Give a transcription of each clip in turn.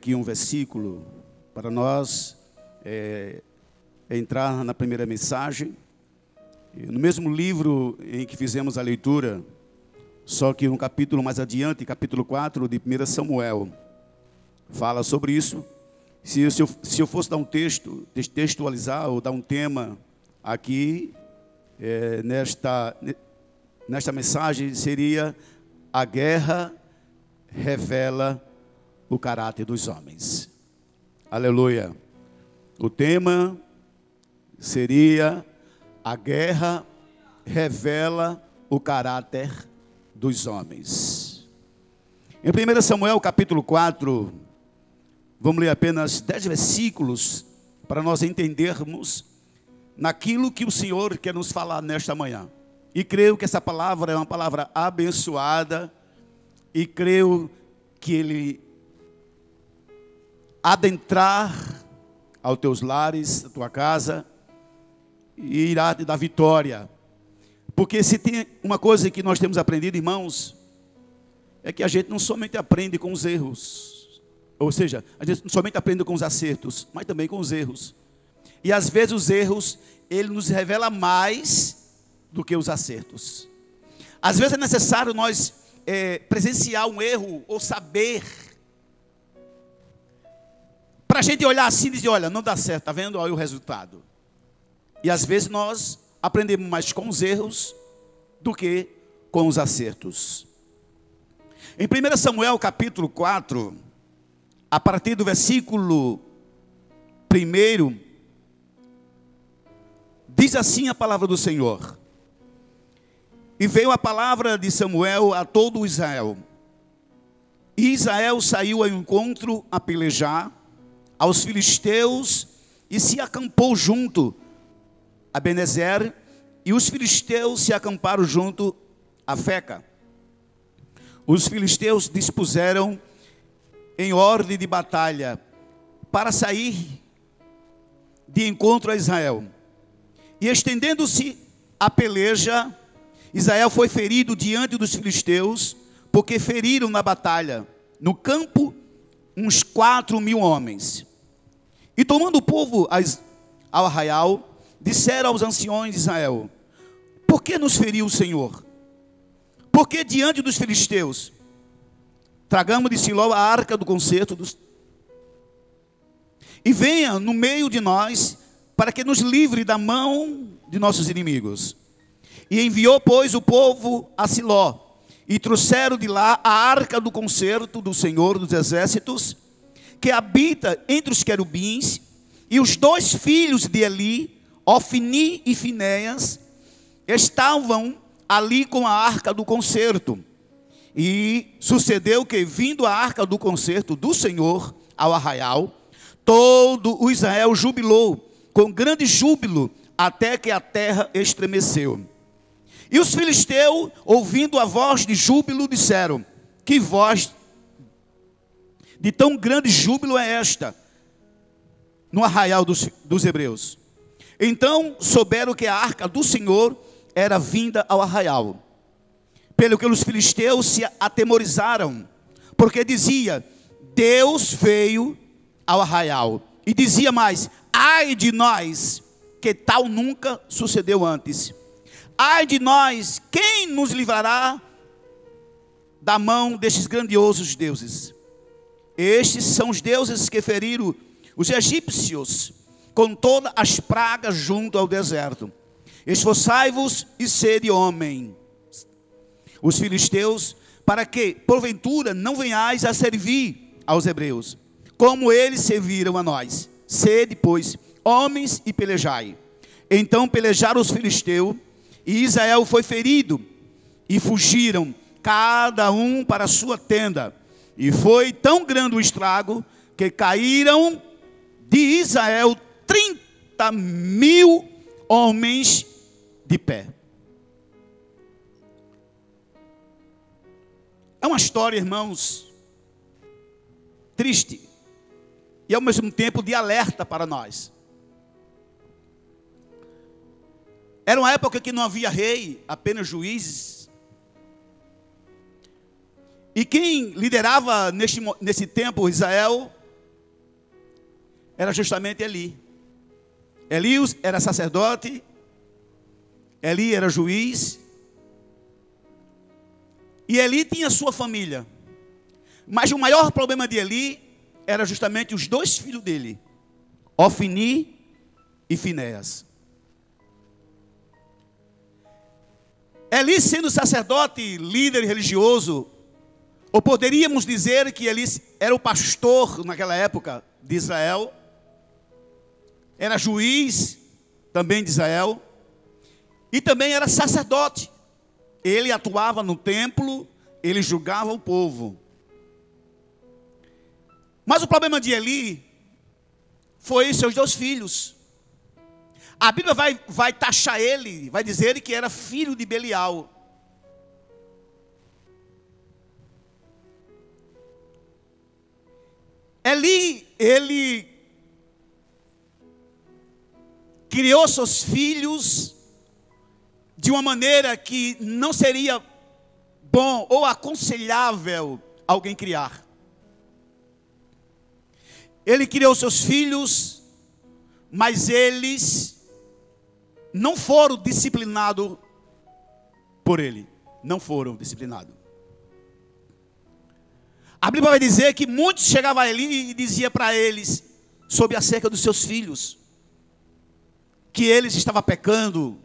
aqui um versículo para nós entrar na primeira mensagem. No mesmo livro em que fizemos a leitura, só que um capítulo mais adiante, capítulo 4 de 1 Samuel, fala sobre isso. Se eu fosse dar um texto, textualizar ou dar um tema aqui, nesta mensagem, seria: a guerra revela o caráter dos homens. Aleluia. O tema seria: a guerra revela o caráter dos homens. Em 1 Samuel capítulo 4, vamos ler apenas 10 versículos para nós entendermos naquilo que o Senhor quer nos falar nesta manhã. E creio que essa palavra é uma palavra abençoada, e creio que Ele adentrar aos teus lares, à tua casa, e irá te dar vitória. Porque se tem uma coisa que nós temos aprendido, irmãos, é que a gente não somente aprende com os erros, ou seja, a gente não somente aprende com os acertos, mas também com os erros. E às vezes os erros, ele nos revela mais do que os acertos. Às vezes é necessário nós presenciar um erro, ou saber, para a gente olhar assim e dizer: olha, não dá certo, está vendo? Olha o resultado. E às vezes nós aprendemos mais com os erros do que com os acertos. Em 1 Samuel capítulo 4, a partir do versículo 1, diz assim a palavra do Senhor: e veio a palavra de Samuel a todo Israel. E Israel saiu ao encontro a pelejar aos filisteus e se acampou junto a Benezer, e os filisteus se acamparam junto a Feca. Os filisteus dispuseram em ordem de batalha para sair de encontro a Israel. E estendendo-se a peleja, Israel foi ferido diante dos filisteus, porque feriram na batalha, no campo, uns 4.000 homens. E tomando o povo ao arraial, disseram aos anciões de Israel: por que nos feriu o Senhor? Porque diante dos filisteus tragamos de Siló a arca do concerto e venha no meio de nós, para que nos livre da mão de nossos inimigos. E enviou, pois, o povo a Siló, e trouxeram de lá a arca do concerto do Senhor dos exércitos, que habita entre os querubins, e os 2 filhos de Eli, Ofni e Finéias, estavam ali com a arca do concerto. E sucedeu que, vindo a arca do concerto do Senhor ao arraial, todo o Israel jubilou, com grande júbilo, até que a terra estremeceu. E os filisteus, ouvindo a voz de júbilo, disseram: que voz de tão grande júbilo é esta no arraial dos hebreus? Então souberam que a arca do Senhor era vinda ao arraial, pelo que os filisteus se atemorizaram, porque dizia: Deus veio ao arraial. E dizia mais: ai de nós, que tal nunca sucedeu antes. Ai de nós, quem nos livrará da mão destes grandiosos deuses? Estes são os deuses que feriram os egípcios com todas as pragas junto ao deserto. Esforçai-vos e sede homens, os filisteus, para que porventura não venhais a servir aos hebreus, como eles serviram a nós. Sede, pois, homens e pelejai. Então pelejaram os filisteus, e Israel foi ferido, e fugiram cada um para a sua tenda. E foi tão grande o estrago, que caíram de Israel 30.000 homens de pé. É uma história, irmãos, triste, e ao mesmo tempo de alerta para nós. Era uma época que não havia rei, apenas juízes. E quem liderava nesse tempo Israel era justamente Eli. Eli era sacerdote, Eli era juiz, e Eli tinha sua família. Mas o maior problema de Eli era justamente os dois filhos dele, Ofni e Finéias. Eli, sendo sacerdote, líder religioso, ou poderíamos dizer que Eli era o pastor naquela época de Israel, era juiz também de Israel, e também era sacerdote. Ele atuava no templo, ele julgava o povo. Mas o problema de Eli foi seus dois filhos. A Bíblia vai taxar ele, vai dizer que era filho de Belial. Eli, ele criou seus filhos de uma maneira que não seria bom ou aconselhável alguém criar. Ele criou seus filhos, mas eles não foram disciplinados por ele. Não foram disciplinados. A Bíblia vai dizer que muitos chegavam a Eli e diziam para eles sobre acerca dos seus filhos, que eles estavam pecando,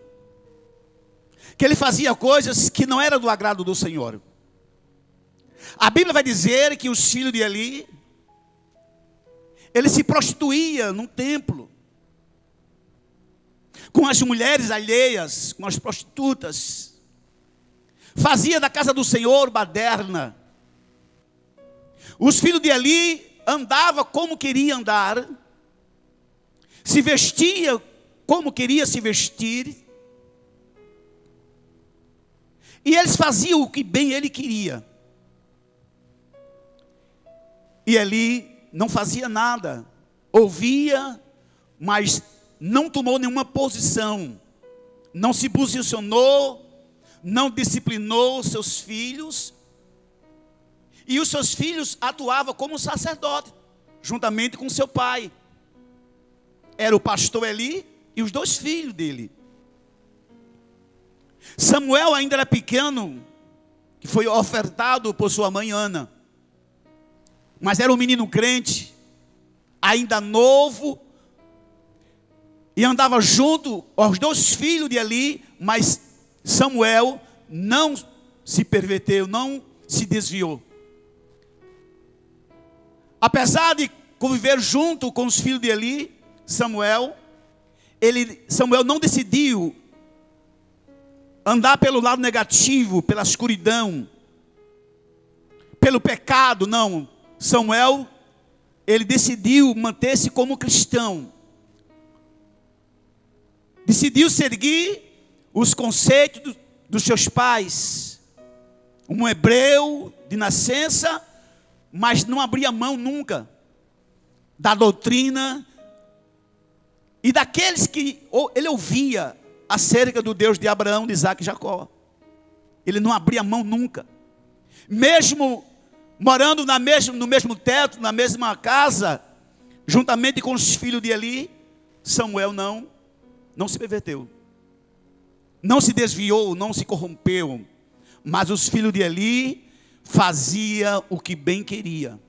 que ele fazia coisas que não eram do agrado do Senhor. A Bíblia vai dizer que os filhos de Eli, ele se prostituía no templo, com as mulheres alheias, com as prostitutas, fazia da casa do Senhor baderna. Os filhos de Eli andavam como queria andar, se vestia como queria se vestir, e eles faziam o que bem ele queria. E Eli não fazia nada, ouvia, mas não tomou nenhuma posição, não se posicionou, não disciplinou seus filhos, e os seus filhos atuavam como sacerdote, juntamente com seu pai. Era o pastor Eli e os dois filhos dele. Samuel ainda era pequeno, que foi ofertado por sua mãe Ana, mas era um menino crente, ainda novo, e andava junto aos dois filhos de Eli, mas Samuel não se perverteu, não se desviou. Apesar de conviver junto com os filhos de Eli, Samuel não decidiu andar pelo lado negativo, pela escuridão, pelo pecado, não. Samuel, ele decidiu manter-se como cristão. Decidiu seguir os conceitos dos seus pais. Um hebreu de nascença, mas não abria mão nunca da doutrina e daqueles que ele ouvia acerca do Deus de Abraão, de Isaac e Jacó. Ele não abria mão nunca. Mesmo morando no mesmo teto, na mesma casa, juntamente com os filhos de Eli, Samuel não se perverteu. Não se desviou, não se corrompeu. Mas os filhos de Eli faziam o que bem queria.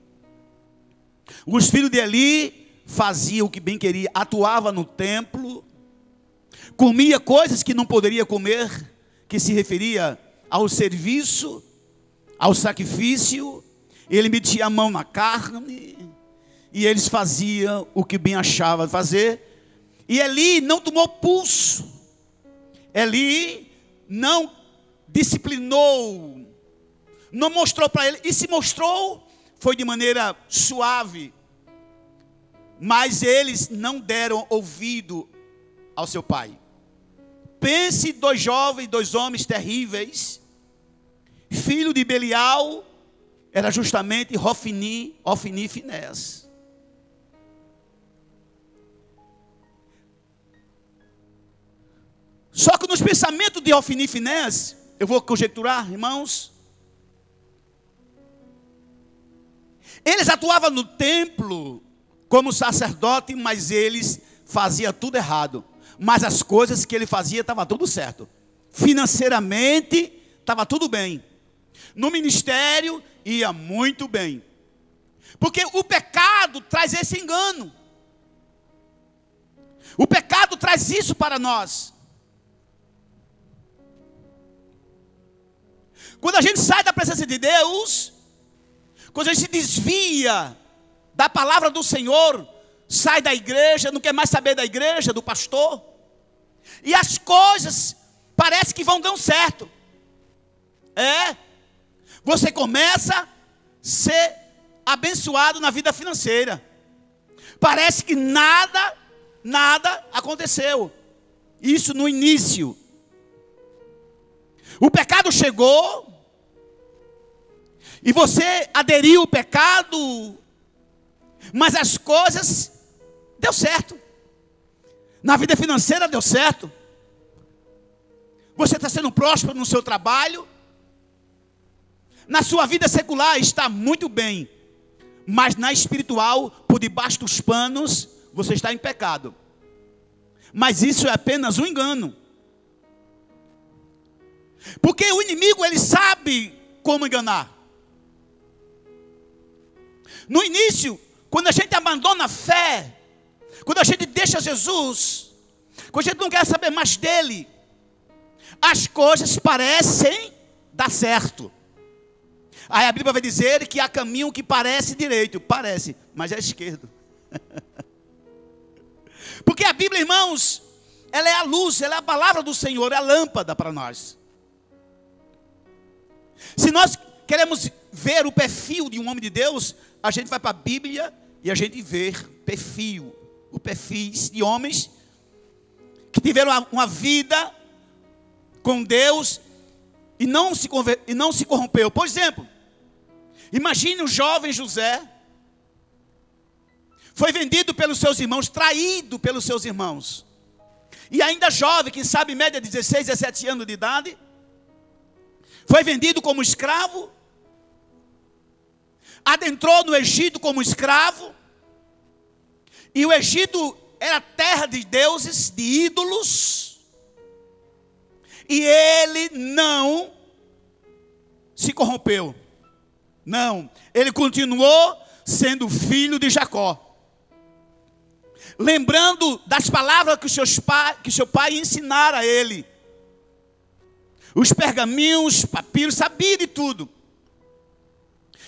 Os filhos de Eli faziam o que bem queria. Atuava no templo, comia coisas que não poderia comer, que se referia ao serviço, ao sacrifício. Ele metia a mão na carne, e eles faziam o que bem achavam fazer. E Eli não tomou pulso, Eli não disciplinou, não mostrou para ele, e se mostrou, foi de maneira suave, mas eles não deram ouvido ao seu pai. Pense dois jovens, dois homens terríveis, filho de Belial, era justamente Ofni e Finéias. Só que nos pensamentos de Ofni e Finéias, eu vou conjecturar, irmãos, eles atuavam no templo, como sacerdote, mas eles faziam tudo errado. Mas as coisas que ele fazia estava tudo certo. Financeiramente estava tudo bem. No ministério ia muito bem. Porque o pecado traz esse engano. O pecado traz isso para nós. Quando a gente sai da presença de Deus, quando a gente se desvia da palavra do Senhor, sai da igreja, não quer mais saber da igreja, do pastor, e as coisas parece que vão dando certo. Você começa a ser abençoado na vida financeira. Parece que nada aconteceu. Isso no início. O pecado chegou, e você aderiu ao pecado, mas as coisas deu certo. Na vida financeira deu certo. Você está sendo próspero no seu trabalho. Na sua vida secular está muito bem. Mas na espiritual, por debaixo dos panos, você está em pecado. Mas isso é apenas um engano. Porque o inimigo, ele sabe como enganar. No início, quando a gente abandona a fé, quando a gente deixa Jesus, quando a gente não quer saber mais dele, as coisas parecem dar certo. Aí a Bíblia vai dizer que há caminho que parece direito. Parece, mas é esquerdo. Porque a Bíblia, irmãos, ela é a luz, ela é a palavra do Senhor, é a lâmpada para nós. Se nós queremos ver o perfil de um homem de Deus, a gente vai para a Bíblia e a gente vê perfis de homens que tiveram uma vida com Deus e não se corrompeu. Por exemplo, imagine o jovem José, foi vendido pelos seus irmãos, traído pelos seus irmãos, e ainda jovem, quem sabe média 16, 17 anos de idade, foi vendido como escravo, adentrou no Egito como escravo, e o Egito era terra de deuses, de ídolos, e ele não se corrompeu. Não, ele continuou sendo filho de Jacó. Lembrando das palavras que seu pai ensinara a ele. Os pergaminhos, papiros, sabia de tudo.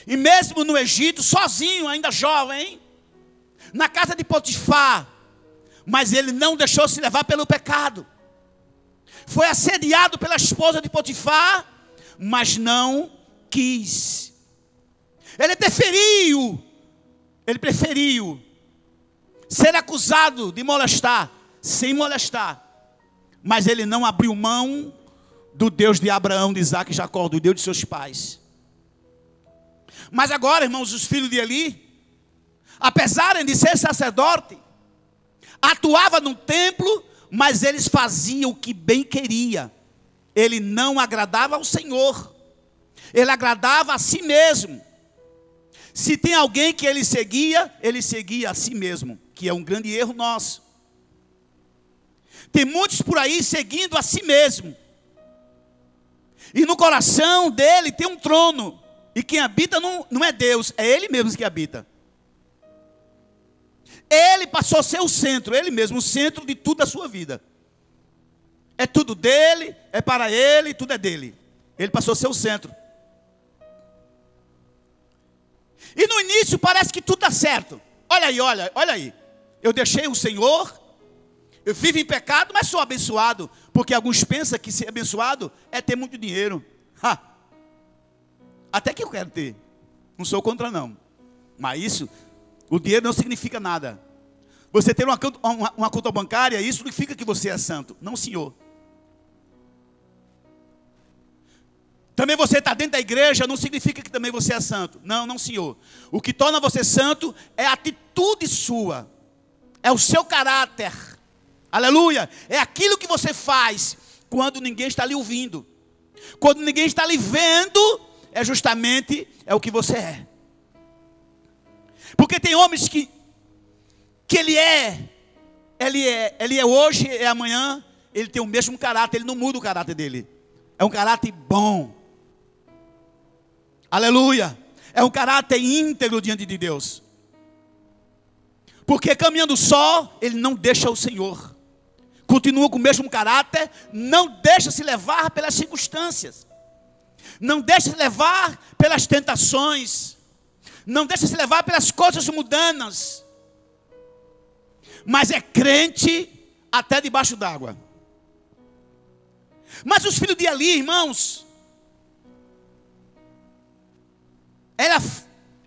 E mesmo no Egito, sozinho, ainda jovem, na casa de Potifar, mas ele não deixou se levar pelo pecado. Foi assediado pela esposa de Potifar, mas não quis. Ele preferiu ser acusado de molestar, sem molestar. Mas ele não abriu mão do Deus de Abraão, de Isaac e Jacó, do Deus de seus pais. Mas agora, irmãos, os filhos de Eli, apesar de ser sacerdote, atuava no templo, mas eles faziam o que bem queria. Ele não agradava ao Senhor, ele agradava a si mesmo. Se tem alguém que ele seguia a si mesmo, que é um grande erro nosso. Tem muitos por aí seguindo a si mesmo, e no coração dele tem um trono, e quem habita não é Deus, é ele mesmo que habita. Ele passou a ser o centro, ele mesmo, o centro de tudo da sua vida. É tudo dele, é para ele, tudo é dele. Ele passou a ser o centro. E no início parece que tudo dá certo. Olha aí. Eu deixei o Senhor, eu vivo em pecado, mas sou abençoado. Porque alguns pensam que ser abençoado é ter muito dinheiro. Até que eu quero ter. Não sou contra não. Mas isso, o dinheiro não significa nada. Você ter uma conta bancária, isso não significa que você é santo. Não, senhor. Também você está dentro da igreja, não significa que também você é santo. Não, senhor. O que torna você santo é a atitude sua. É o seu caráter. Aleluia. É aquilo que você faz quando ninguém está lhe ouvindo. Quando ninguém está lhe vendo, é justamente o que você é. Porque tem homens que que ele é hoje, é amanhã, ele tem o mesmo caráter, ele não muda o caráter dele. É um caráter bom. Aleluia. É um caráter íntegro diante de Deus. Porque caminhando só, ele não deixa o Senhor. Continua com o mesmo caráter, não deixa se levar pelas circunstâncias. Não deixa se levar pelas tentações. Não deixa se levar pelas coisas mundanas. Mas é crente até debaixo d'água. Mas os filhos de Eli, irmãos,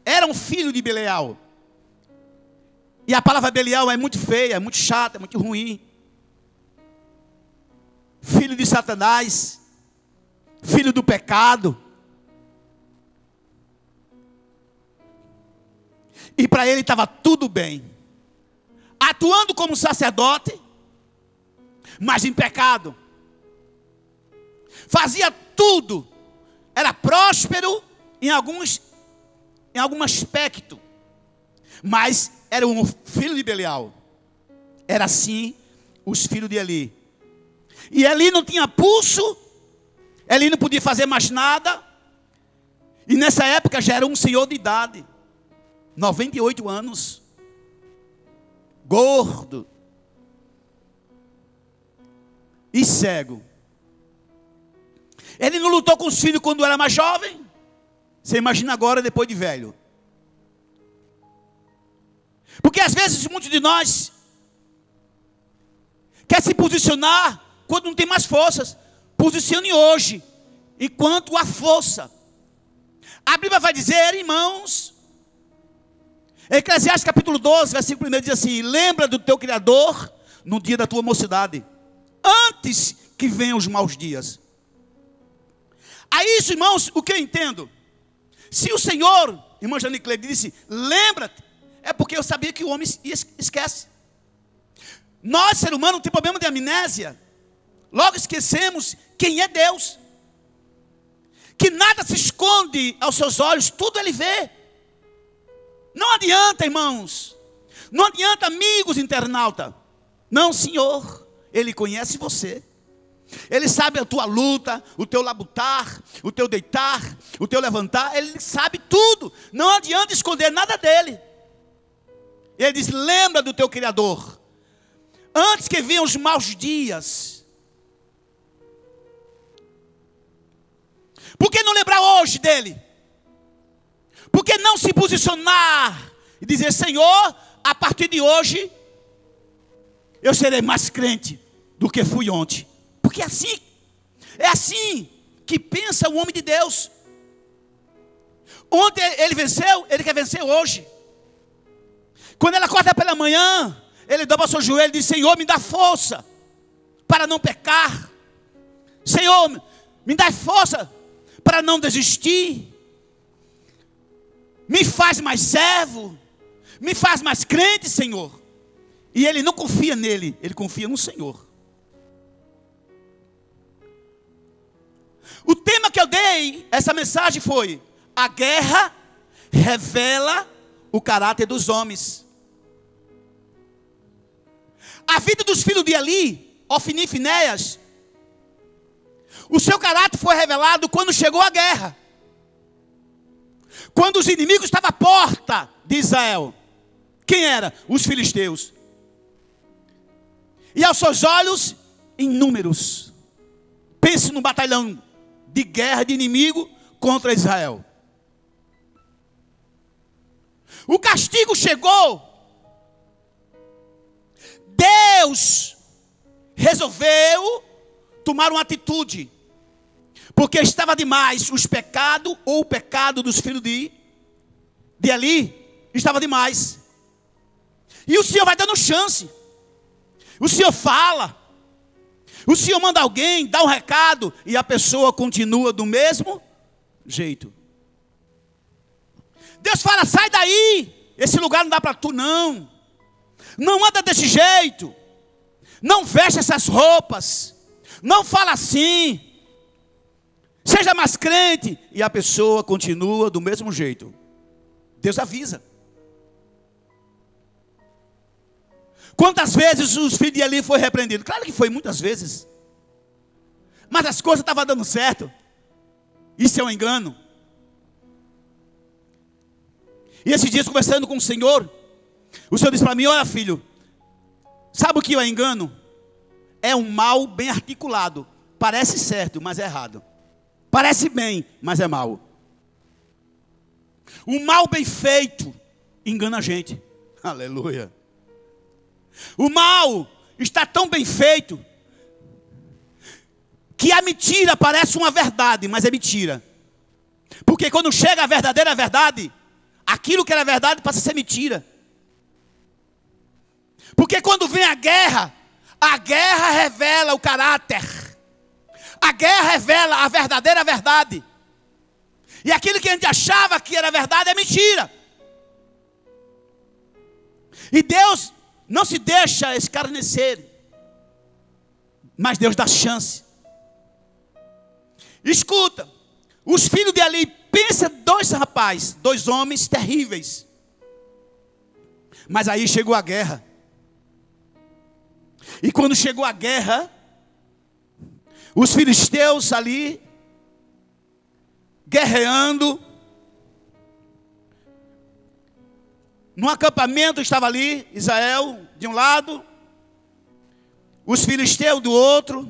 era um filho de Belial. E a palavra Belial é muito feia, é muito chata, é muito ruim. Filho de Satanás, filho do pecado. E para ele estava tudo bem. Atuando como sacerdote, mas em pecado. Fazia tudo. Era próspero em algum aspecto. Mas era um filho de Belial. Era assim os filhos de Eli. E Eli não tinha pulso. Eli não podia fazer mais nada. E nessa época já era um senhor de idade. 98 anos. Gordo. E cego. Ele não lutou com os filhos quando era mais jovem. Você imagina agora, depois de velho. Porque às vezes muitos de nós quer se posicionar quando não tem mais forças. Posicione hoje, enquanto há força. A Bíblia vai dizer, irmãos, Eclesiastes capítulo 12, versículo 1 diz assim: lembra do teu Criador no dia da tua mocidade, antes que venham os maus dias. A isso, irmãos, o que eu entendo? Se o Senhor, irmã Janicleide, disse, lembra-te, é porque eu sabia que o homem esquece. Nós, ser humano, temos problema de amnésia. Logo esquecemos quem é Deus. Que nada se esconde aos seus olhos, tudo Ele vê. Não adianta, irmãos. Não adianta, amigos internauta. Não, Senhor, Ele conhece você. Ele sabe a tua luta, o teu labutar, o teu deitar, o teu levantar. Ele sabe tudo. Não adianta esconder nada dele. Ele diz, lembra do teu Criador, antes que venham os maus dias. Por que não lembrar hoje dele? Por que não se posicionar e dizer, Senhor, a partir de hoje eu serei mais crente do que fui ontem. Porque é assim que pensa o homem de Deus. Ontem ele venceu, ele quer vencer hoje. Quando ele acorda pela manhã, ele dobra seu joelho e diz, Senhor, me dá força para não pecar. Senhor, me dá força para não desistir. Me faz mais servo. Me faz mais crente, Senhor. E ele não confia nele, ele confia no Senhor. O tema que eu dei, essa mensagem foi: a guerra revela o caráter dos homens. A vida dos filhos de Eli, Ofni e Finéias, o seu caráter foi revelado quando chegou a guerra. Quando os inimigos estavam à porta de Israel. Quem era? Os filisteus. E aos seus olhos, inúmeros. Pense num batalhão de guerra de inimigo contra Israel. O castigo chegou. Deus resolveu tomar uma atitude, porque estava demais os pecados, ou o pecado dos filhos de Eli, estava demais. E o Senhor vai dando chance. O Senhor fala. O Senhor manda alguém, dá um recado, e a pessoa continua do mesmo jeito. Deus fala, sai daí, esse lugar não dá para tu não. Não anda desse jeito. Não veste essas roupas. Não fala assim. Seja mais crente. E a pessoa continua do mesmo jeito. Deus avisa. Quantas vezes os filhos de Eli foram repreendidos? Claro que foi, muitas vezes. Mas as coisas estavam dando certo. Isso é um engano. E esses dias, conversando com o Senhor disse para mim: olha, filho, sabe o que é engano? É um mal bem articulado. Parece certo, mas é errado. Parece bem, mas é mal. O mal bem feito engana a gente. Aleluia. O mal está tão bem feito que a mentira parece uma verdade, mas é mentira. Porque quando chega a verdadeira verdade, aquilo que era verdade passa a ser mentira. Porque quando vem a guerra revela o caráter. A guerra revela a verdadeira verdade. E aquilo que a gente achava que era verdade é mentira. E Deus não se deixa escarnecer, mas Deus dá chance. Escuta, os filhos de Eli, pensa dois homens terríveis. Mas aí chegou a guerra. E quando chegou a guerra, os filisteus ali, guerreando, no acampamento estava ali, Israel de um lado, os filisteus do outro.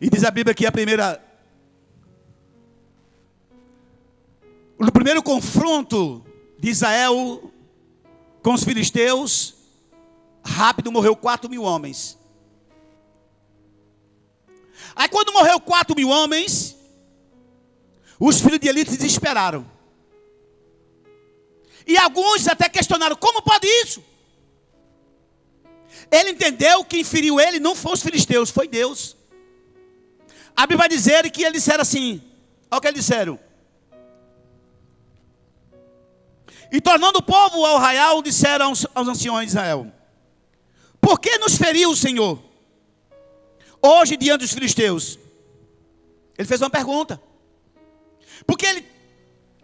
E diz a Bíblia que no primeiro confronto de Israel com os filisteus, rápido morreu 4.000 homens. Aí quando morreu 4.000 homens, os filhos de Eli se desesperaram. E alguns até questionaram: como pode isso? Ele entendeu que quem feriu ele não foram os filisteus, foi Deus. A Bíblia vai dizer que eles disseram assim, olha o que eles disseram: e tornando o povo ao arraial, disseram aos anciões de Israel: por que nos feriu o Senhor hoje diante dos filisteus? Ele fez uma pergunta. Porque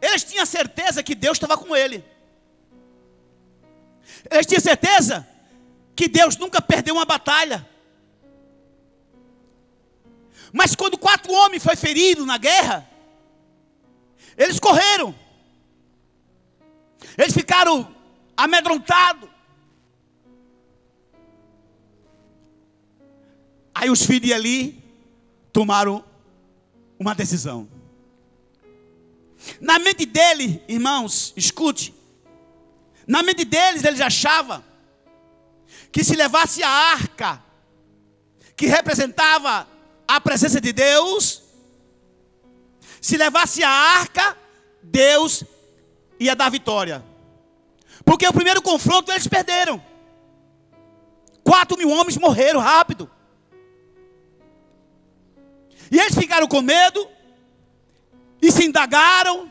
eles tinham certeza que Deus estava com ele. Eles tinham certeza que Deus nunca perdeu uma batalha. Mas quando 4 homens foram feridos na guerra, eles correram. Eles ficaram amedrontados. Aí os filhos de Eli tomaram uma decisão. Na mente dele, irmãos, escute. Na mente deles, eles achavam que se levasse a arca, que representava a presença de Deus, se levasse a arca, Deus ia dar vitória. Porque o primeiro confronto eles perderam. 4.000 homens morreram rápido. E eles ficaram com medo e se indagaram,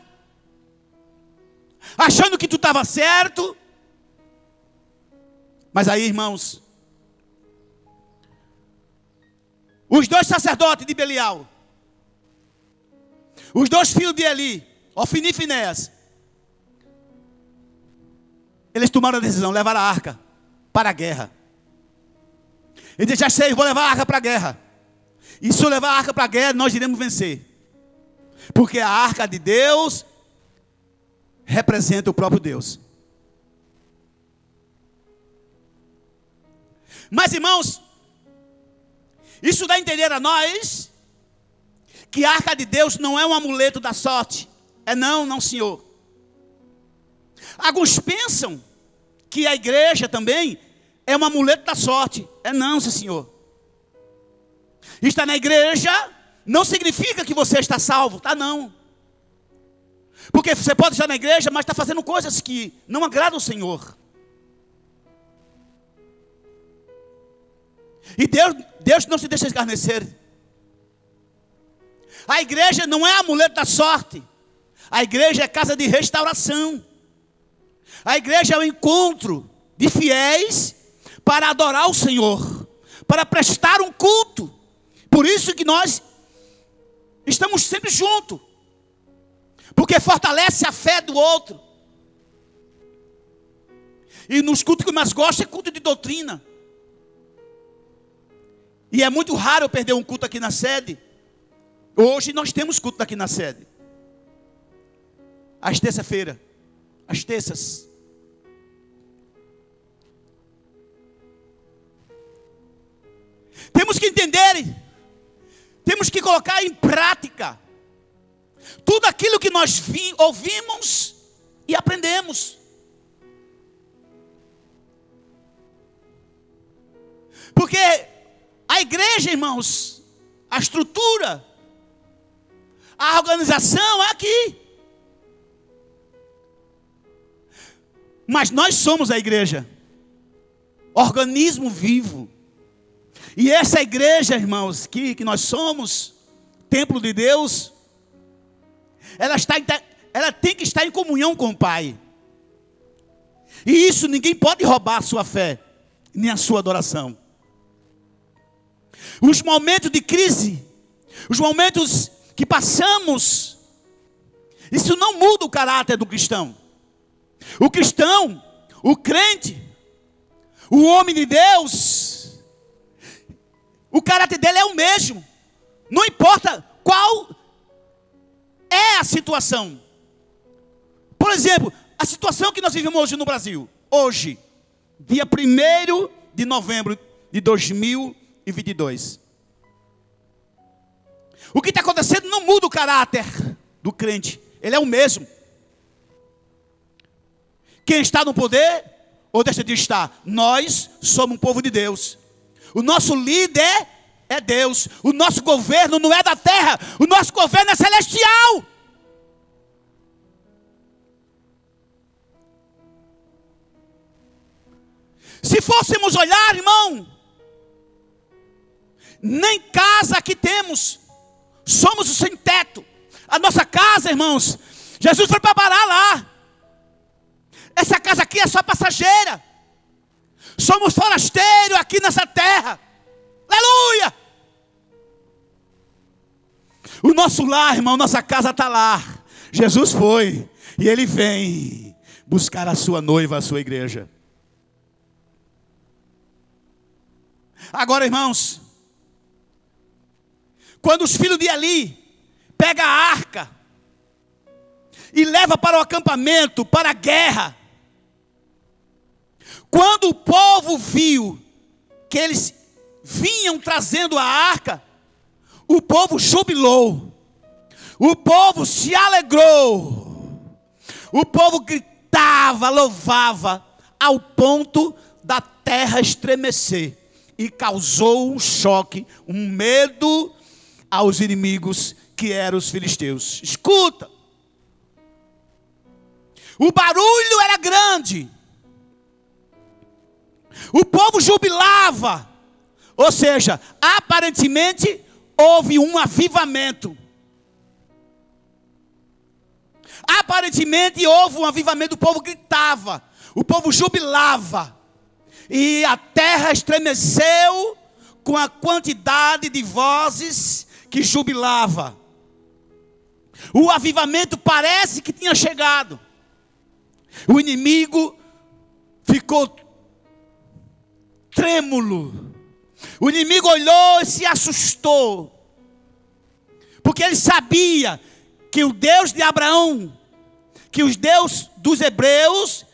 achando que tudo estava certo. Mas aí, irmãos, os 2 sacerdotes de Belial, os 2 filhos de Eli, Ofni e Finéias, eles tomaram a decisão, levaram a arca para a guerra. Eles disseram: já sei, vou levar a arca para a guerra. E se eu levar a arca para a guerra, nós iremos vencer. Porque a arca de Deus representa o próprio Deus. Mas, irmãos, isso dá a entender a nós que a arca de Deus não é um amuleto da sorte. É não, senhor. Alguns pensam que a igreja também é um amuleto da sorte. É não, senhor. Estar na igreja não significa que você está salvo, tá? Não. Porque você pode estar na igreja, mas está fazendo coisas que não agradam ao Senhor. E Deus não se deixa escarnecer. A igreja não é amuleto da sorte. A igreja é casa de restauração. A igreja é o encontro de fiéis para adorar o Senhor, para prestar um culto. Por isso que nós estamos sempre juntos. porque fortalece a fé do outro. E nos cultos que eu mais gosto é culto de doutrina. E é muito raro eu perder um culto aqui na sede. Hoje nós temos culto aqui na sede. Às terça-feira. Às terças. Temos que entender. Temos que colocar em prática tudo aquilo que nós ouvimos e aprendemos. Porque a igreja, irmãos, a estrutura, a organização é aqui. Mas nós somos a igreja, organismo vivo. E essa igreja, irmãos, que nós somos, templo de Deus, ela tem que estar em comunhão com o Pai. E isso ninguém pode roubar a sua fé, nem a sua adoração. Os momentos de crise, os momentos que passamos, isso não muda o caráter do cristão. O cristão, o crente, o homem de Deus, o caráter dele é o mesmo. Não importa qual é a situação. Por exemplo, a situação que nós vivemos hoje no Brasil. Hoje, dia 1º de novembro de 2022. O que está acontecendo não muda o caráter do crente. Ele é o mesmo. Quem está no poder ou deixa de estar? Nós somos um povo de Deus. O nosso líder é Deus. O nosso governo não é da terra. O nosso governo é celestial. Se fôssemos olhar, irmão, nem casa aqui temos. Somos o sem teto. A nossa casa, irmãos, Jesus foi para parar lá. Essa casa aqui é só passageira. Somos forasteiros aqui nessa terra. Aleluia! O nosso lar, irmão, nossa casa está lá. Jesus foi. E Ele vem buscar a sua noiva, a sua igreja. Agora, irmãos, quando os filhos de Eli pegam a arca e levam para o acampamento, para a guerra, quando o povo viu que eles vinham trazendo a arca, o povo jubilou, o povo se alegrou, o povo gritava, louvava, ao ponto da terra estremecer, e causou um choque, um medo aos inimigos que eram os filisteus. Escuta, o barulho era grande, o povo jubilava, ou seja, aparentemente houve um avivamento. Aparentemente houve um avivamento, o povo gritava, o povo jubilava, e a terra estremeceu com a quantidade de vozes que jubilava. O avivamento parece que tinha chegado. O inimigo ficou trêmulo. O inimigo olhou e se assustou, porque ele sabia que o Deus de Abraão, que os Deus dos hebreus,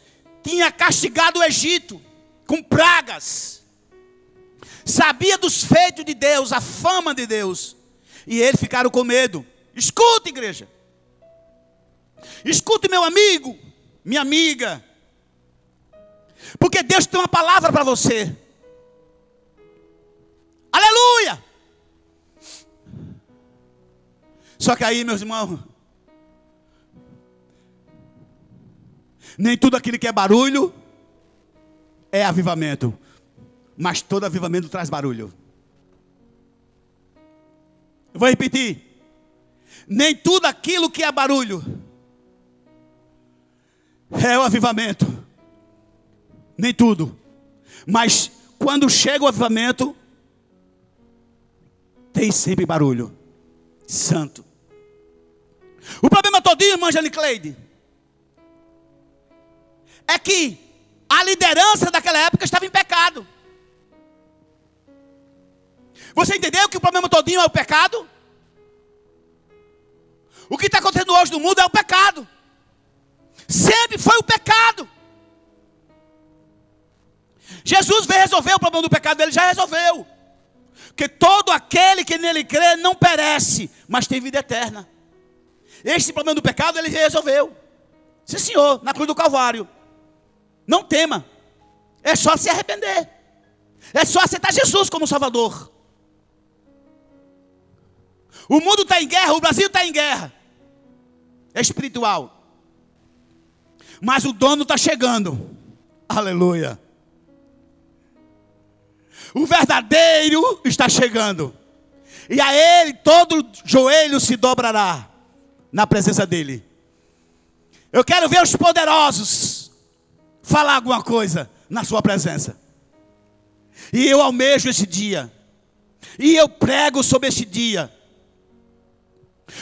tinha castigado o Egito com pragas. Sabia dos feitos de Deus, a fama de Deus, e eles ficaram com medo. Escuta, igreja, escute, meu amigo, minha amiga, porque Deus tem uma palavra para você. Aleluia! Só que aí, meus irmãos, nem tudo aquilo que é barulho é avivamento, mas todo avivamento traz barulho. Eu vou repetir. Nem tudo aquilo que é barulho é o avivamento. Nem tudo. Mas quando chega o avivamento, tem sempre barulho. Santo. O problema todinho, irmã Janicleide, é que a liderança daquela época estava em pecado. Você entendeu que o problema todinho é o pecado? O que está acontecendo hoje no mundo é o pecado. Sempre foi o pecado. Jesus veio resolver o problema do pecado dele, já resolveu. Porque todo aquele que nele crê não perece, mas tem vida eterna. Este problema do pecado ele resolveu. Sim, senhor, na cruz do Calvário. Não tema. É só se arrepender. É só aceitar Jesus como Salvador. O mundo está em guerra, o Brasil está em guerra. É espiritual. Mas o dono está chegando. Aleluia. O verdadeiro está chegando. E a ele todo joelho se dobrará na presença dele. Eu quero ver os poderosos falar alguma coisa na sua presença. E eu almejo esse dia. E eu prego sobre este dia.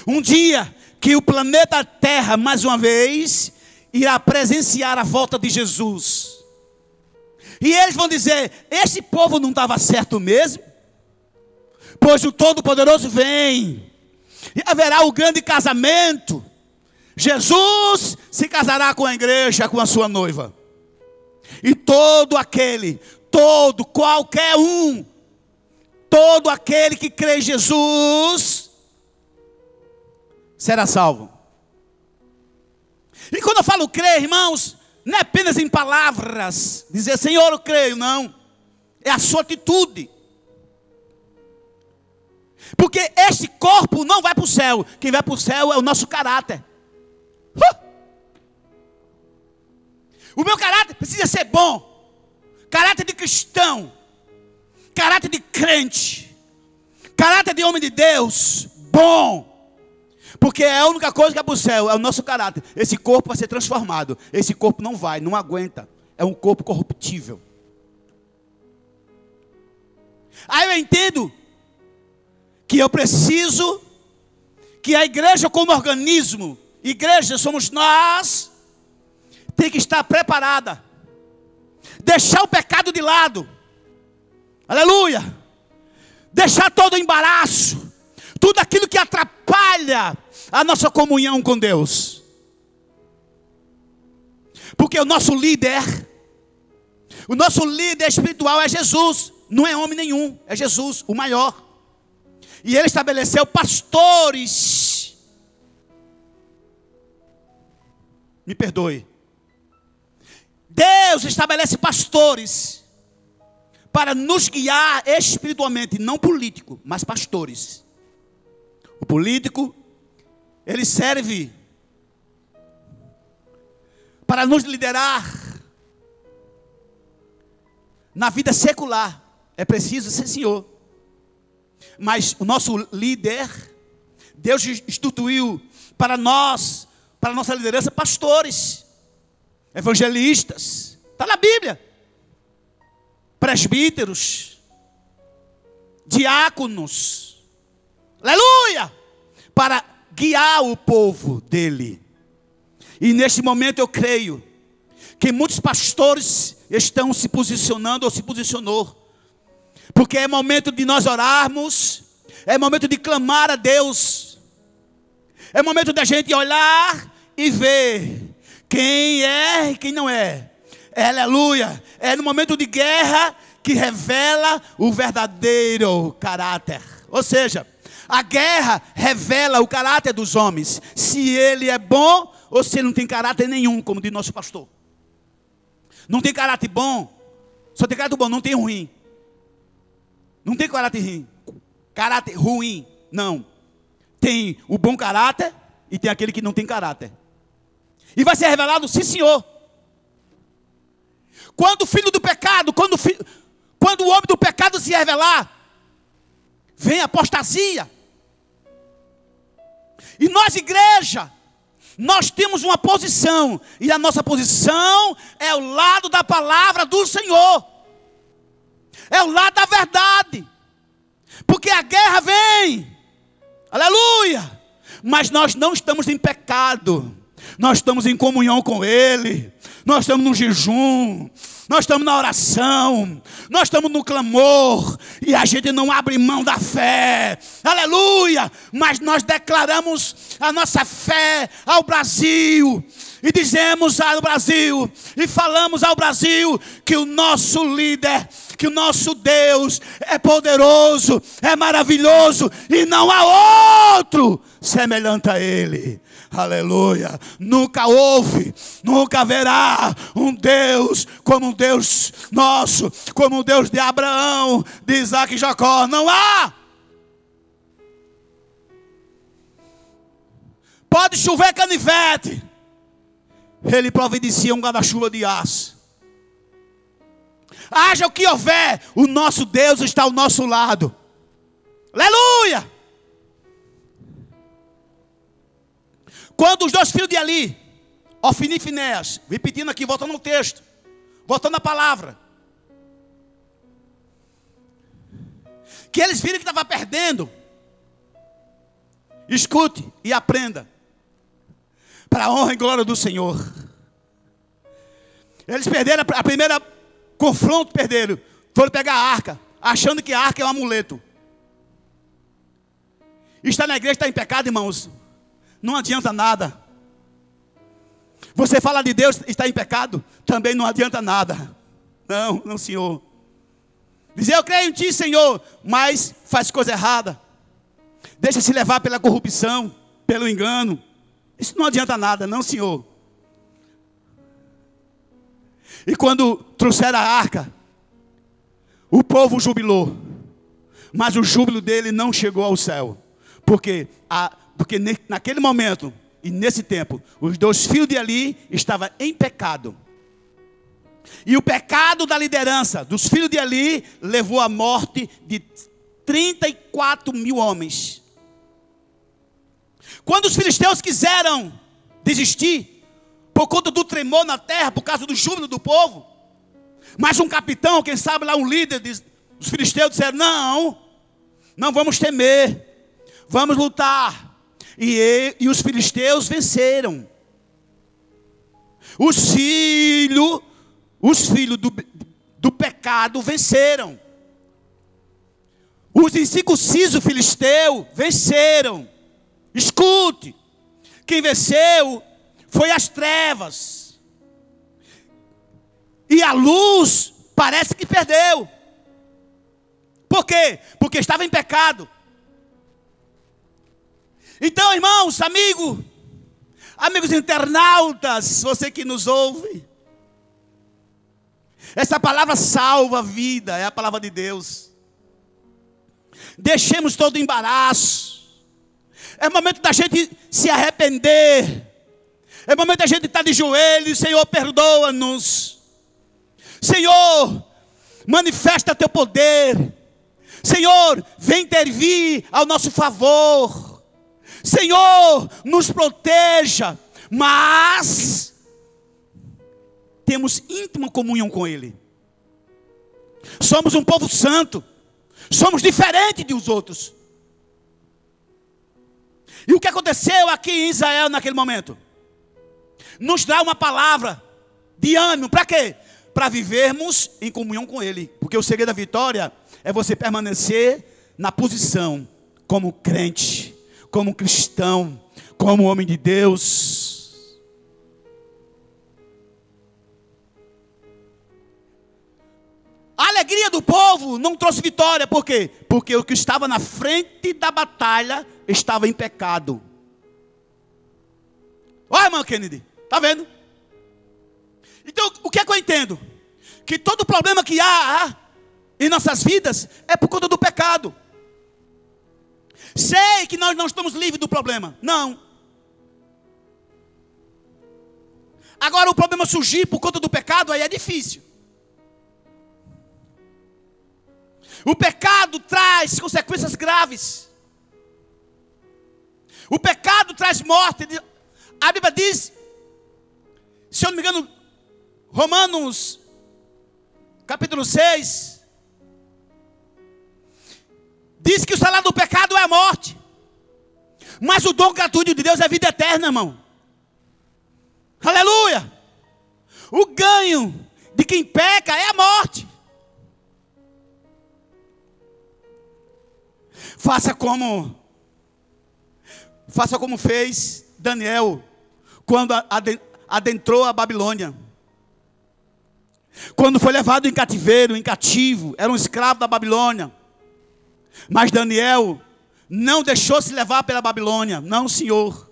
Um dia que o planeta Terra, mais uma vez, irá presenciar a volta de Jesus. E eles vão dizer, esse povo não estava certo mesmo? Pois o Todo-Poderoso vem. E haverá o grande casamento. Jesus se casará com a igreja, com a sua noiva. E todo aquele, qualquer um, todo aquele que crê em Jesus, será salvo. E quando eu falo crer, irmãos, não é apenas em palavras, dizer Senhor eu creio, não. É a sua atitude. Porque este corpo não vai para o céu. Quem vai para o céu é o nosso caráter. O meu caráter precisa ser bom. Caráter de cristão. Caráter de crente. Caráter de homem de Deus. Bom. Porque é a única coisa que é para o céu, é o nosso caráter. Esse corpo vai ser transformado. Esse corpo não aguenta. É um corpo corruptível. Aí eu entendo que eu preciso que a igreja como organismo, igreja somos nós, tem que estar preparada. Deixar o pecado de lado. Aleluia. Deixar todo o embaraço. Tudo aquilo que atrapalha a nossa comunhão com Deus. Porque o nosso líder espiritual é Jesus. Não é homem nenhum, é Jesus, o maior. E ele estabeleceu pastores. Me perdoe. Deus estabelece pastores para nos guiar espiritualmente, não político, mas pastores. O político, ele serve para nos liderar na vida secular. É preciso ser senhor. Mas o nosso líder, Deus instituiu para nós, para a nossa liderança, pastores, evangelistas. Está na Bíblia. Presbíteros, diáconos. Aleluia! Para guiar o povo dele. E neste momento eu creio que muitos pastores estão se posicionando ou se posicionou. Porque é momento de nós orarmos, é momento de clamar a Deus, é momento da gente olhar e ver quem é e quem não é. Aleluia! É no momento de guerra que revela o verdadeiro caráter. Ou seja, a guerra revela o caráter dos homens, se ele é bom ou se ele não tem caráter nenhum, como diz nosso pastor. Não tem caráter bom, só tem caráter bom, não tem ruim. Não tem caráter ruim, não. Tem o bom caráter e tem aquele que não tem caráter. E vai ser revelado, sim senhor. Quando o filho do pecado, quando o homem do pecado se revelar, vem a apostasia. E nós, igreja, nós temos uma posição. E a nossa posição é o lado da palavra do Senhor. É o lado da verdade. Porque a guerra vem. Aleluia. Mas nós não estamos em pecado. Nós estamos em comunhão com Ele. Nós estamos no jejum. Nós estamos na oração. Nós estamos no clamor. E a gente não abre mão da fé. Aleluia! Mas nós declaramos a nossa fé ao Brasil. E dizemos ao Brasil, e falamos ao Brasil, que o nosso líder, que o nosso Deus é poderoso, é maravilhoso, e não há outro semelhante a Ele. Aleluia. Nunca houve, nunca haverá um Deus como um Deus nosso, como o Deus de Abraão, de Isaac e Jacó. Não há. Pode chover canivete, Ele providencia um guarda-chuva de aço. Haja o que houver, o nosso Deus está ao nosso lado. Aleluia! Quando os dois filhos de Eli, Ofni e Finéias, repetindo aqui, voltando no texto, voltando na palavra, que eles viram que estava perdendo, escute e aprenda, para a honra e glória do Senhor. Eles perderam a primeira confronto, perderam. Foram pegar a arca, achando que a arca é um amuleto. Estar na igreja está em pecado, irmãos, não adianta nada. Você fala de Deus, está em pecado, também não adianta nada. Não, Senhor. Dizer eu creio em Ti, Senhor, mas faz coisa errada. Deixa-se levar pela corrupção, pelo engano. Isso não adianta nada, não, Senhor. E quando trouxeram a arca, o povo jubilou. Mas o júbilo dele não chegou ao céu. Porque naquele momento e nesse tempo, os dois filhos de Eli estavam em pecado. E o pecado da liderança dos filhos de Eli levou à morte de 34 mil homens. Quando os filisteus quiseram desistir, por conta do tremor na terra, por causa do júbilo do povo, mas um capitão, quem sabe lá um líder dos filisteus, disseram, não vamos temer, vamos lutar. E os filisteus venceram. Os filhos do pecado venceram. Os incircuncisos filisteus venceram. Escute, quem venceu foi as trevas. E a luz parece que perdeu. Por quê? Porque estava em pecado. Então, irmãos, amigos internautas, você que nos ouve, essa palavra salva a vida, é a palavra de Deus. Deixemos todo o embaraço. É momento da gente se arrepender. É momento da gente estar de joelhos. Senhor, perdoa-nos. Senhor, manifesta teu poder. Senhor, vem intervir ao nosso favor. Senhor, nos proteja. Mas temos íntima comunhão com Ele. Somos um povo santo. Somos diferentes dos outros. E o que aconteceu aqui em Israel naquele momento? Nos dá uma palavra de ânimo. Para quê? Para vivermos em comunhão com Ele. Porque o segredo da vitória é você permanecer na posição como crente, como cristão, como homem de Deus. A alegria do povo não trouxe vitória. Por quê? Porque o que estava na frente da batalha estava em pecado. Olha, irmão Kennedy, está vendo? Então, o que é que eu entendo? Que todo problema que há em nossas vidas é por conta do pecado. Sei que nós não estamos livres do problema. Não. Agora o problema surgir por conta do pecado, aí é difícil. O pecado traz consequências graves. O pecado traz morte. A Bíblia diz, se eu não me engano, Romanos capítulo 6, diz que o salário do pecado é a morte. Mas o dom gratuito de Deus é vida eterna, irmão. Aleluia. O ganho de quem peca é a morte. Faça como fez Daniel quando adentrou a Babilônia. Quando foi levado em cativeiro, em cativo, era um escravo da Babilônia. Mas Daniel não deixou-se levar pela Babilônia, não, senhor.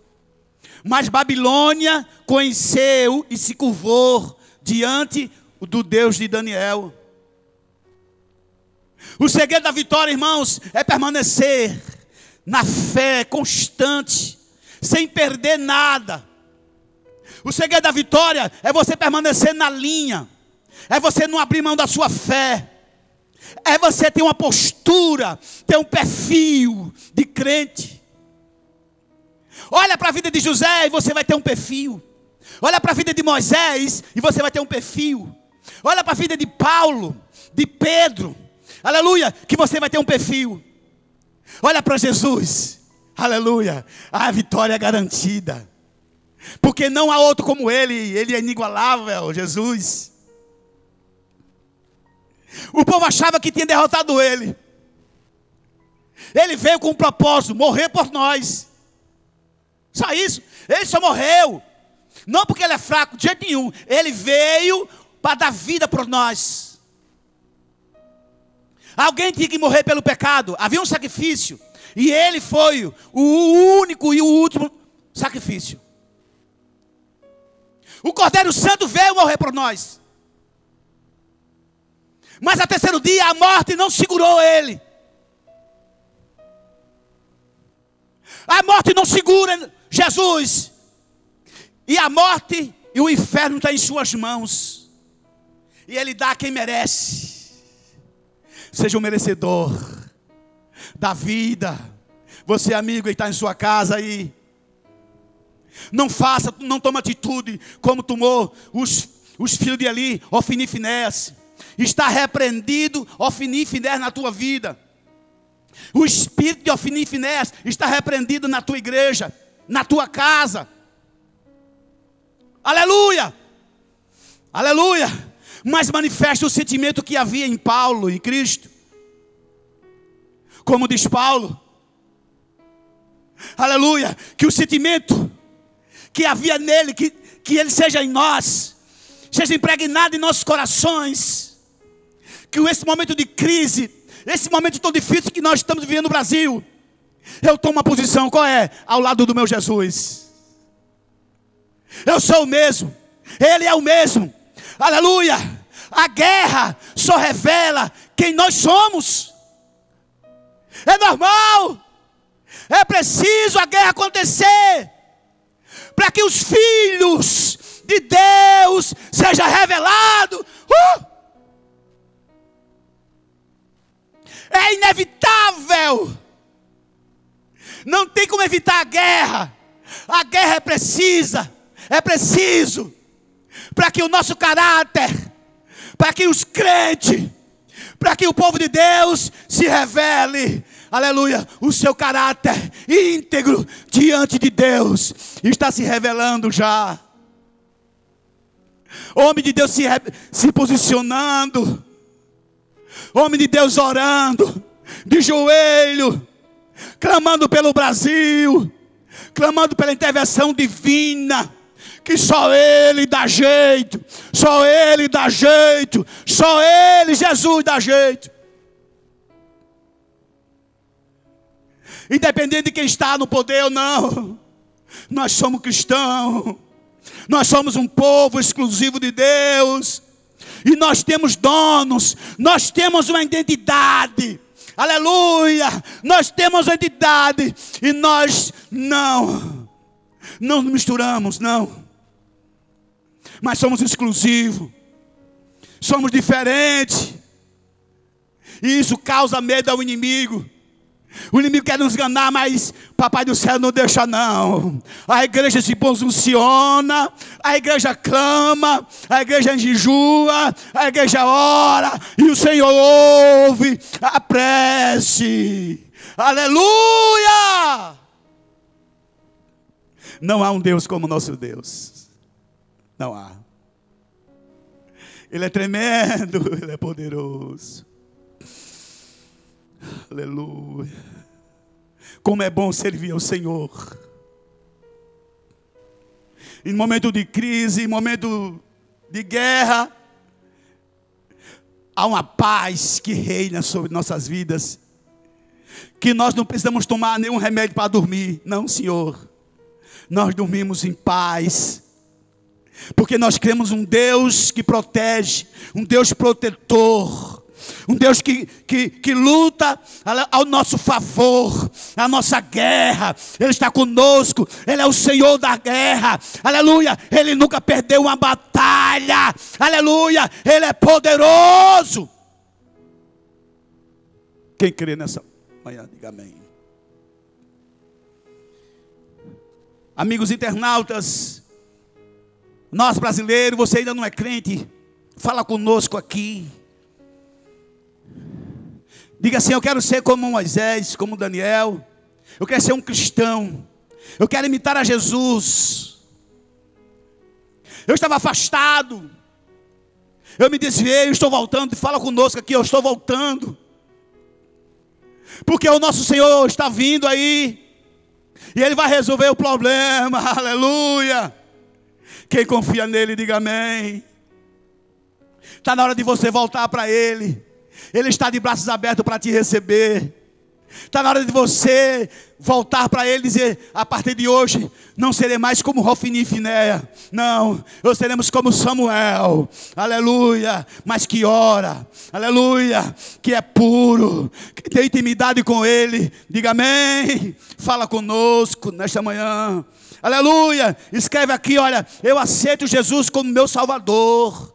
Mas Babilônia conheceu e se curvou diante do Deus de Daniel. O segredo da vitória, irmãos, é permanecer na fé constante, sem perder nada. O segredo da vitória é você permanecer na linha, é você não abrir mão da sua fé, é você ter uma postura, ter um perfil de crente. Olha para a vida de José e você vai ter um perfil. Olha para a vida de Moisés e você vai ter um perfil. Olha para a vida de Paulo, de Pedro, aleluia, que você vai ter um perfil. Olha para Jesus, aleluia, a vitória é garantida. Porque não há outro como ele é inigualável, Jesus. O povo achava que tinha derrotado ele. Ele veio com um propósito, morrer por nós. Só isso, ele só morreu. Não porque ele é fraco, de jeito nenhum. Ele veio para dar vida por nós. Alguém tinha que morrer pelo pecado. Havia um sacrifício. E ele foi o único e o último sacrifício. O Cordeiro Santo veio morrer por nós. Mas ao terceiro dia a morte não segurou ele. A morte não segura Jesus. E a morte e o inferno estão em suas mãos. E ele dá a quem merece. Seja um merecedor da vida. Você, amigo, que está em sua casa aí, não toma atitude como tomou os filhos de Eli, Ofni e Finéias. Está repreendido Ofni e Finéias na tua vida. O espírito de Ofni e Finéias está repreendido na tua igreja, na tua casa. Aleluia! Aleluia! Mas manifesta o sentimento que havia em Paulo, em Cristo. Como diz Paulo, aleluia, que o sentimento que havia nele, que ele seja em nós, seja impregnado em nossos corações. Que esse momento de crise, esse momento tão difícil que nós estamos vivendo no Brasil, eu tomo uma posição, qual é? Ao lado do meu Jesus. Eu sou o mesmo, ele é o mesmo, aleluia. A guerra só revela quem nós somos. É normal, é preciso a guerra acontecer, para que os filhos de Deus sejam revelados. É inevitável. Não tem como evitar a guerra. A guerra é preciso para que o nosso caráter, para que os crentes, para que o povo de Deus se revele, aleluia, o seu caráter íntegro diante de Deus está se revelando já. Homem de Deus se posicionando, homem de Deus orando, de joelho, clamando pelo Brasil, clamando pela intervenção divina, que só Ele dá jeito, só Ele dá jeito, só Ele, Jesus, dá jeito. Independente de quem está no poder ou não, nós somos cristãos, nós somos um povo exclusivo de Deus, e nós temos donos, nós temos uma identidade, aleluia, nós temos uma identidade, e nós não misturamos, não, mas somos exclusivos, somos diferentes, e isso causa medo ao inimigo. O inimigo quer nos enganar, mas Papai do céu não deixa não. A igreja se posiciona, a igreja clama, a igreja jejua, a igreja ora, e o Senhor ouve a prece. Aleluia! Não há um Deus como o nosso Deus. Não há. Ele é tremendo, Ele é poderoso. Aleluia. Como é bom servir ao Senhor. Em momento de crise, em momento de guerra, há uma paz que reina sobre nossas vidas, que nós não precisamos tomar nenhum remédio para dormir. Não, Senhor. Nós dormimos em paz, porque nós cremos um Deus que protege, um Deus protetor, um Deus que luta ao nosso favor, a nossa guerra. Ele está conosco, Ele é o Senhor da guerra, aleluia. Ele nunca perdeu uma batalha, aleluia. Ele é poderoso. Quem crê nessa manhã, diga amém. Amigos internautas, nós brasileiros, você ainda não é crente, fala conosco aqui. Diga assim: eu quero ser como Moisés, como Daniel. Eu quero ser um cristão. Eu quero imitar a Jesus. Eu estava afastado. Eu me desviei, eu estou voltando. Fala conosco aqui, eu estou voltando. Porque o nosso Senhor está vindo aí. E Ele vai resolver o problema. Aleluia. Quem confia nele, diga amém. Está na hora de você voltar para Ele. Ele está de braços abertos para te receber. Está na hora de você voltar para Ele e dizer: a partir de hoje, não serei mais como Hofni e Finéia. Não, nós seremos como Samuel. Aleluia. Mas que ora, aleluia, que é puro, que tem intimidade com Ele. Diga amém. Fala conosco nesta manhã. Aleluia. Escreve aqui, olha: eu aceito Jesus como meu Salvador.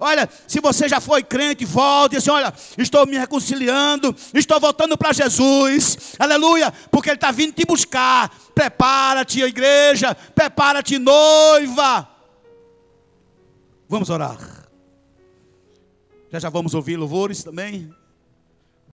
Olha, se você já foi crente, volte e assim: olha, estou me reconciliando, estou voltando para Jesus, aleluia, porque Ele está vindo te buscar. Prepara-te, igreja, prepara-te, noiva. Vamos orar. Já vamos ouvir louvores também.